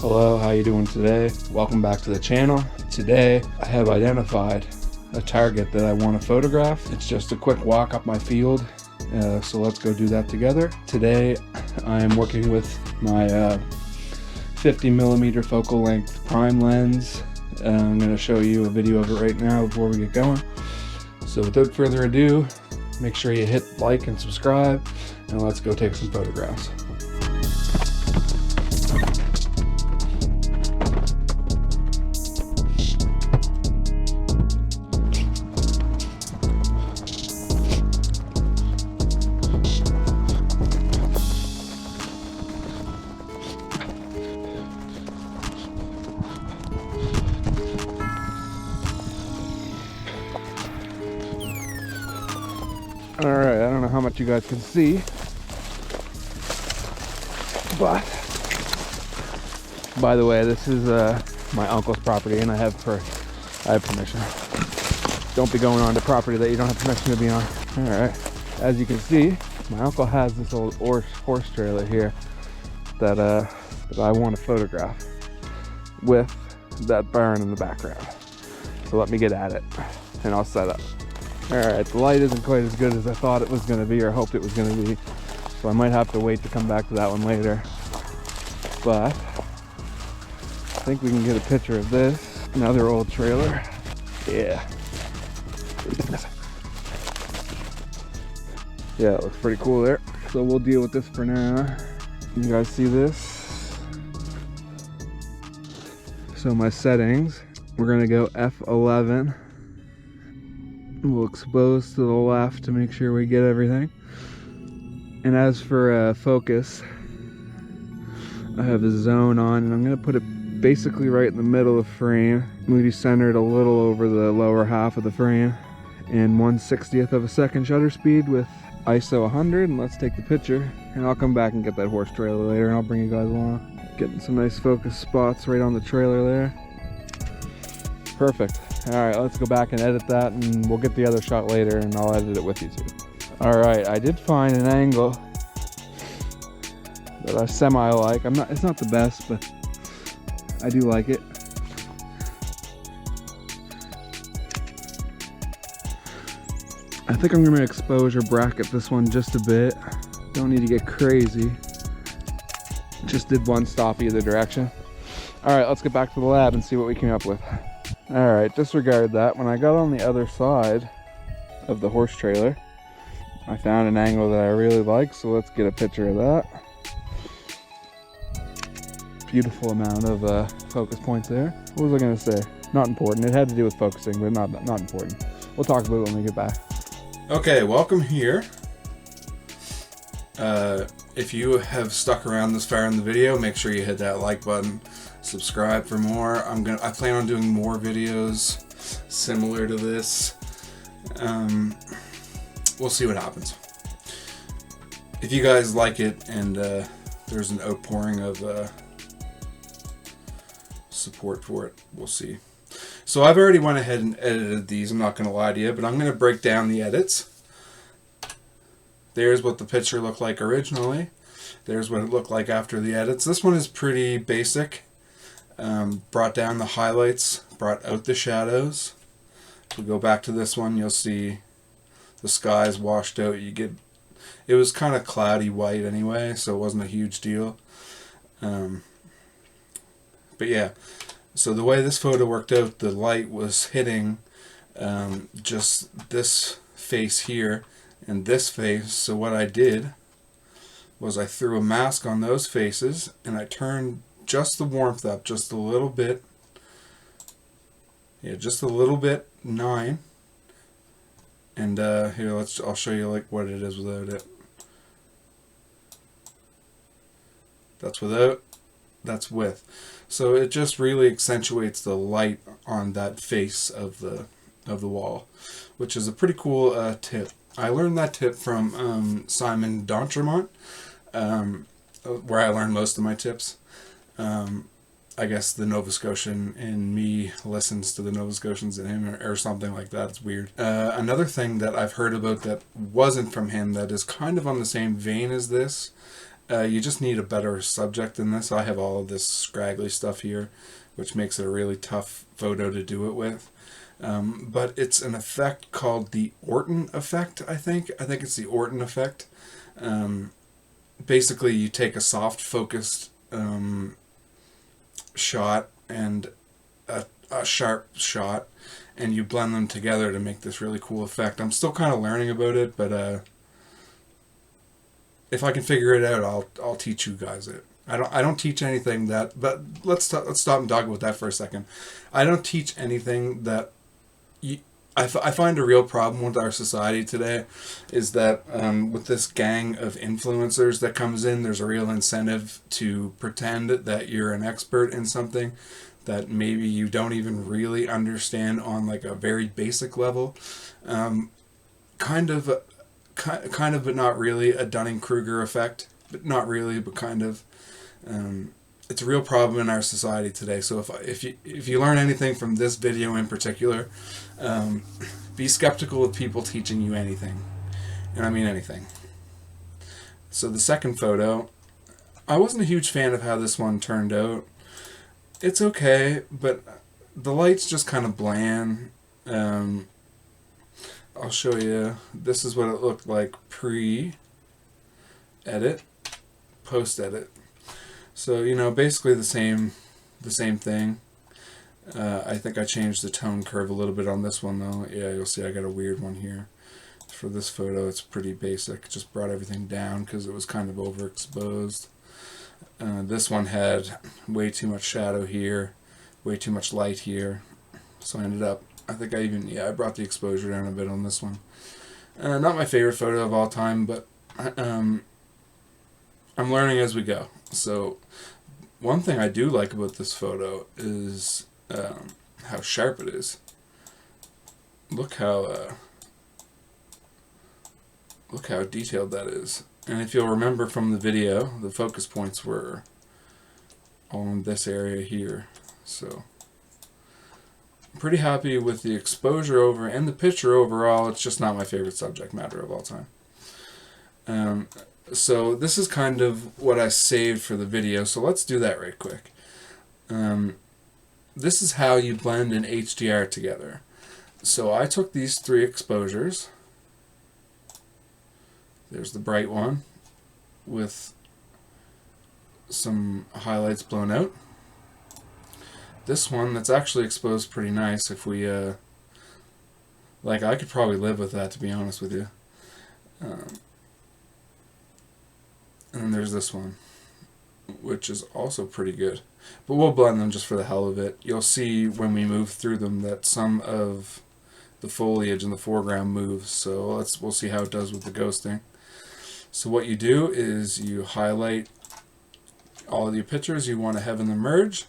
Hello, how you doing today? Welcome back to the channel. Today I have identified a target that I want to photograph. It's just a quick walk up my field, so let's go do that together. Today I am working with my 50mm focal length prime lens. I'm going to show you a video of it right now before we get going. So without further ado, make sure you hit like and subscribe, and let's go take some photographs. Alright, I don't know how much you guys can see, but by the way, this is my uncle's property and I have permission. Don't be going on to property that you don't have permission to be on. Alright, as you can see, my uncle has this old horse trailer here that I want to photograph with that barn in the background. So let me get at it and I'll set up. Alright, the light isn't quite as good as I thought it was going to be or hoped it was going to be, so I might have to wait to come back to that one later. But I think we can get a picture of this. Another old trailer. Yeah. Yeah, it looks pretty cool there. So we'll deal with this for now. You guys see this? So my settings, we're going to go F11. We'll expose to the left to make sure we get everything. And as for focus, I have the zone on, and I'm going to put it basically right in the middle of the frame, maybe centered a little over the lower half of the frame, and 1/60th of a second shutter speed with ISO 100. And let's take the picture, and I'll come back and get that horse trailer later, and I'll bring you guys along. Getting some nice focus spots right on the trailer there. Perfect. Alright, let's go back and edit that, and we'll get the other shot later, and I'll edit it with you too. Alright, I did find an angle that I semi-like. It's not the best, but I do like it. I think I'm gonna exposure bracket this one just a bit. Don't need to get crazy. Just did one stop either direction. Alright, let's get back to the lab and see what we came up with. Alright, disregard that. When I got on the other side of the horse trailer, I found an angle that I really like, so let's get a picture of that. Beautiful amount of focus points there. What was I going to say? Not important. It had to do with focusing, but not important. We'll talk about it when we get back. Okay, welcome here. If you have stuck around this far in the video, make sure you hit that like button. Subscribe for more. I plan on doing more videos similar to this. We'll see what happens. If you guys like it and there's an outpouring of support for it, we'll see. So I've already went ahead and edited these, I'm not going to lie to you, but I'm going to break down the edits. There's what the picture looked like originally. There's what it looked like after the edits. This one is pretty basic. Brought down the highlights, brought out the shadows. If we go back to this one, you'll see the skies washed out. It was kind of cloudy white anyway, so it wasn't a huge deal. But yeah, so the way this photo worked out, the light was hitting just this face here and this face. So what I did was I threw a mask on those faces and I turned just the warmth up just a little bit. Yeah, just a little bit, 9. And here, I'll show you like what it is without it. That's without, that's with. So it just really accentuates the light on that face of the wall, which is a pretty cool tip. I learned that tip from Simon d'Entremont, where I learned most of my tips. I guess the Nova Scotian in me listens to the Nova Scotians in him, or something like that. It's weird. Another thing that I've heard about that wasn't from him that is kind of on the same vein as this You just need a better subject than this. I have all of this scraggly stuff here, which makes it a really tough photo to do it with. But it's an effect called the Orton effect, I think. I think it's the Orton effect. Basically, you take a soft focused shot and a sharp shot, and you blend them together to make this really cool effect. I'm still kind of learning about it, but if I can figure it out, I'll teach you guys it. I don't teach anything that, but let's stop and talk about that for a second. I don't teach anything that I find a real problem with our society today is that with this gang of influencers that comes in, there's a real incentive to pretend that you're an expert in something that maybe you don't even really understand on like a very basic level. Kind of, but not really, a Dunning-Kruger effect, but not really, but kind of. It's a real problem in our society today. So if you learn anything from this video in particular, be skeptical of people teaching you anything, and I mean anything. So the second photo, I wasn't a huge fan of how this one turned out. It's okay, but the light's just kind of bland. I'll show you. This is what it looked like pre-edit, post-edit. So, you know, basically the same thing. I think I changed the tone curve a little bit on this one, though. Yeah, you'll see I got a weird one here. For this photo, it's pretty basic. Just brought everything down because it was kind of overexposed. This one had way too much shadow here, way too much light here. So I ended up, I think I brought the exposure down a bit on this one. Not my favorite photo of all time, but I'm learning as we go. So one thing I do like about this photo is how sharp it is. Look how detailed that is. And if you'll remember from the video, the focus points were on this area here. So I'm pretty happy with the exposure over and the picture overall. It's just not my favorite subject matter of all time. So this is kind of what I saved for the video, so let's do that right quick. This is how you blend an HDR together. So I took these 3 exposures. There's the bright one with some highlights blown out. This one that's actually exposed pretty nice. If we like, I could probably live with that, to be honest with you. And then there's this one, which is also pretty good. But we'll blend them just for the hell of it. You'll see when we move through them that some of the foliage in the foreground moves. So we'll see how it does with the ghosting. So what you do is you highlight all of your pictures you want to have in the merge,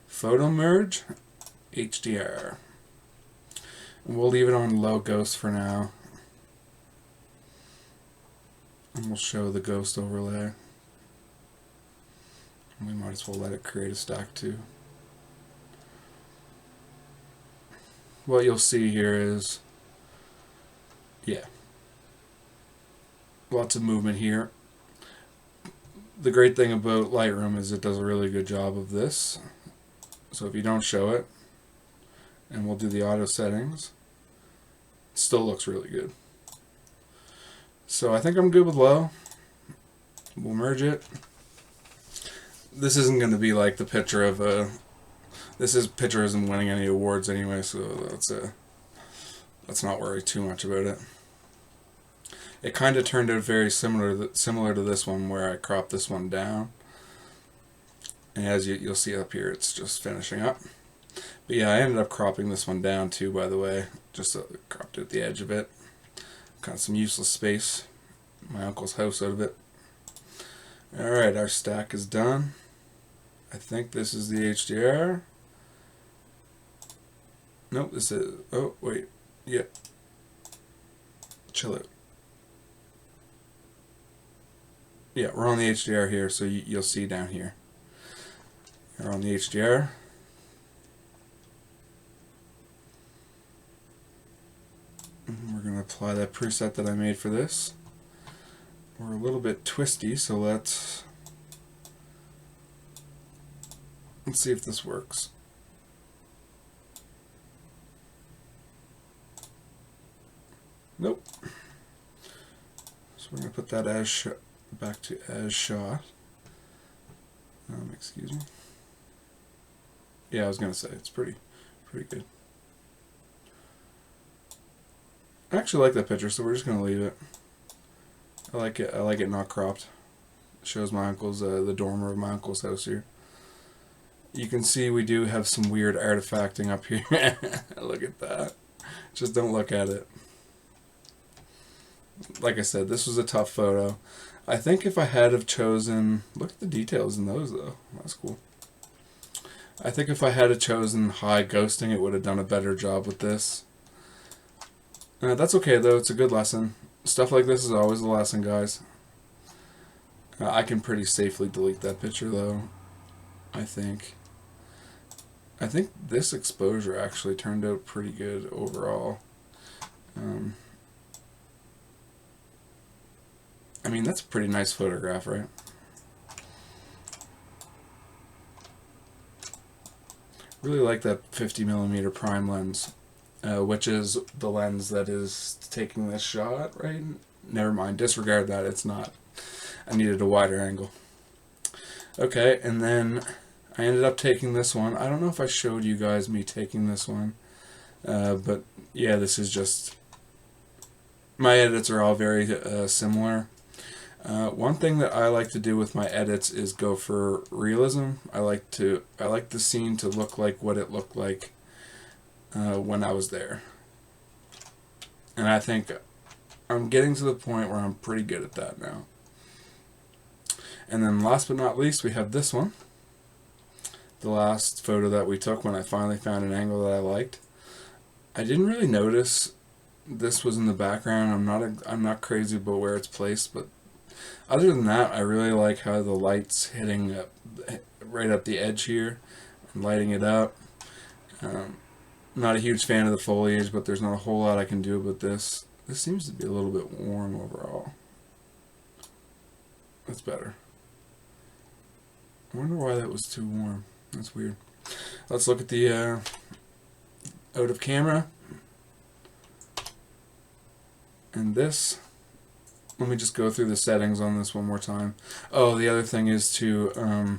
photo merge, HDR. And we'll leave it on low ghost for now. And we'll show the ghost overlay. We might as well let it create a stack too. What you'll see here is, yeah, lots of movement here. The great thing about Lightroom is it does a really good job of this. So if you don't show it, and we'll do the auto settings, it still looks really good. So I think I'm good with low. We'll merge it. This isn't going to be like the picture of picture isn't winning any awards anyway, so let's not worry too much about it. It kind of turned out very similar to this one, where I cropped this one down, and as you'll see up here, it's just finishing up. But yeah, I ended up cropping this one down too, by the way, just cropped at the edge of it. Got some useless space, my uncle's house, out of it. Alright, our stack is done. I think this is the HDR. Nope, this is, oh wait, yeah. Chill out. Yeah, we're on the HDR here, so you'll see down here. We're on the HDR. And we're going to apply that preset that I made for this. we're a little bit twisty, so let's see if this works. Nope. So we're going to put that as back to as shot. Excuse me. Yeah, I was going to say it's pretty good. I actually like that picture, so we're just going to leave it. I like it. I like it not cropped. It shows my uncle's the dormer of my uncle's house here. You can see we do have some weird artifacting up here. Look at that. Just don't look at it. Like I said, this was a tough photo. I think if I had have chosen... Look at the details in those, though. That's cool. I think if I had have chosen high ghosting, it would have done a better job with this. That's okay, though. It's a good lesson. Stuff like this is always a lesson, guys. I can pretty safely delete that picture, though. I think this exposure actually turned out pretty good overall. I mean, that's a pretty nice photograph, right? Really like that 50mm prime lens, which is the lens that is taking this shot, right? Never mind, disregard that, it's not. I needed a wider angle. Okay, and then I ended up taking this one. I don't know if I showed you guys me taking this one, but yeah, this is just... My edits are all very similar. One thing that I like to do with my edits is go for realism. I like the scene to look like what it looked like when I was there. And I think I'm getting to the point where I'm pretty good at that now. And then last but not least, we have this one. The last photo that we took when I finally found an angle that I liked. I didn't really notice this was in the background. I'm not crazy about where it's placed, but other than that, I really like how the light's hitting right up the edge here and lighting it up. Not a huge fan of the foliage, but there's not a whole lot I can do about this. This seems to be a little bit warm overall. That's better. I wonder why that was too warm. That's weird. Let's look at the out of camera. And this, let me just go through the settings on this one more time. Oh, the other thing is to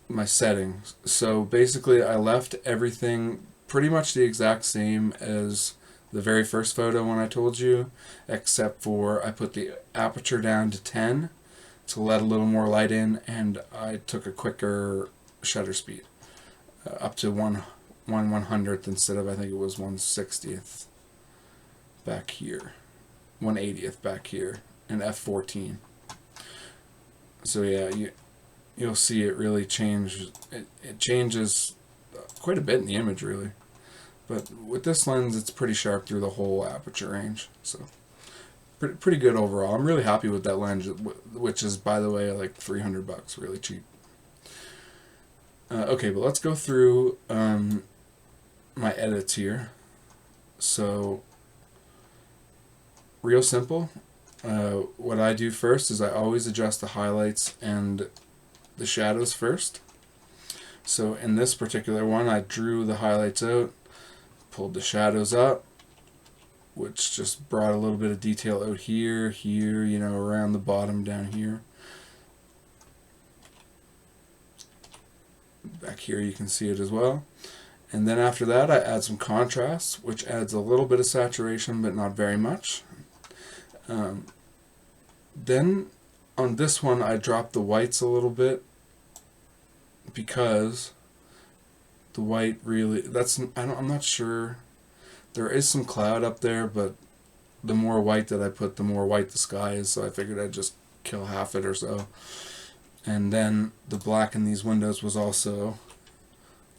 my settings. So basically I left everything pretty much the exact same as the very first photo when I told you, except for I put the aperture down to 10 to let a little more light in, and I took a quicker shutter speed up to 1/100th instead of, I think it was 1/60th back here, 1/80th back here, and f14. So yeah, you'll see it really change. It changes quite a bit in the image, really. But with this lens, it's pretty sharp through the whole aperture range. So pretty good overall. I'm really happy with that lens, which is, by the way, like $300, really cheap. Okay, but let's go through my edits here. So, real simple. What I do first is I always adjust the highlights and the shadows first. So in this particular one, I drew the highlights out, pulled the shadows up, which just brought a little bit of detail out here, you know, around the bottom down here. Back here you can see it as well. And then after that I add some contrast, which adds a little bit of saturation but not very much. Then on this one I drop the whites a little bit because the white really, I'm not sure. There is some cloud up there, but the more white that I put, the more white the sky is, so I figured I'd just kill half it or so. And then the black in these windows was also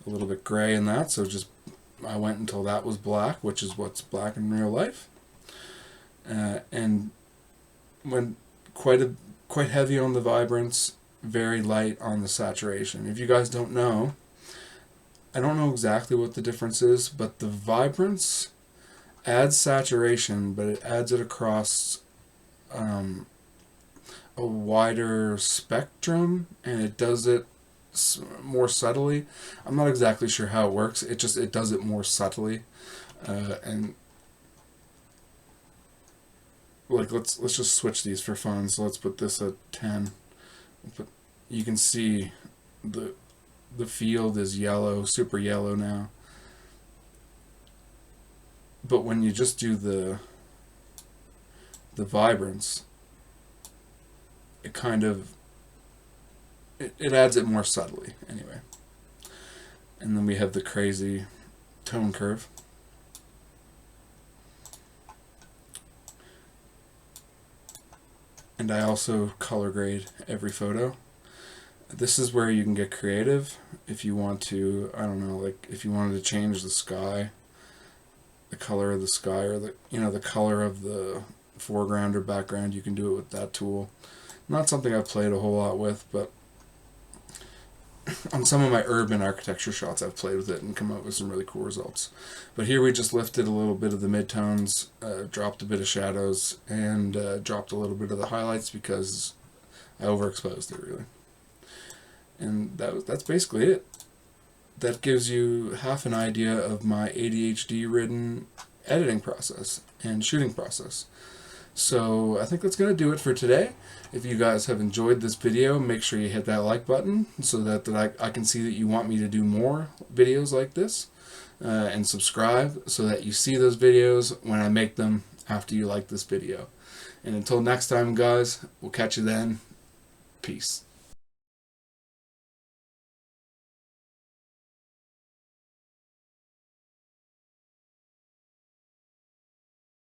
a little bit gray in that, so just I went until that was black, which is what's black in real life. And went quite heavy on the vibrance, very light on the saturation. If you guys don't know, I don't know exactly what the difference is, but the vibrance adds saturation, but it adds it across a wider spectrum, and it does it more subtly. I'm not exactly sure how it works. It does it more subtly, and like let's just switch these for fun. So let's put this at 10. You can see the field is yellow, super yellow now. But when you just do the vibrance, it kind of it adds it more subtly anyway. And then we have the crazy tone curve. And I also color grade every photo. This is where you can get creative if you want to, I don't know, like if you wanted to change the sky, the color of the sky, or the color of the foreground or background, you can do it with that tool. Not something I've played a whole lot with, but on some of my urban architecture shots I've played with it and come up with some really cool results. But here we just lifted a little bit of the midtones, dropped a bit of shadows, and dropped a little bit of the highlights because I overexposed it really. And that's basically it. That gives you half an idea of my ADHD-ridden editing process and shooting process. So I think that's going to do it for today. If you guys have enjoyed this video, make sure you hit that like button so that I can see that you want me to do more videos like this. And subscribe so that you see those videos when I make them after you like this video. And until next time, guys, we'll catch you then. Peace.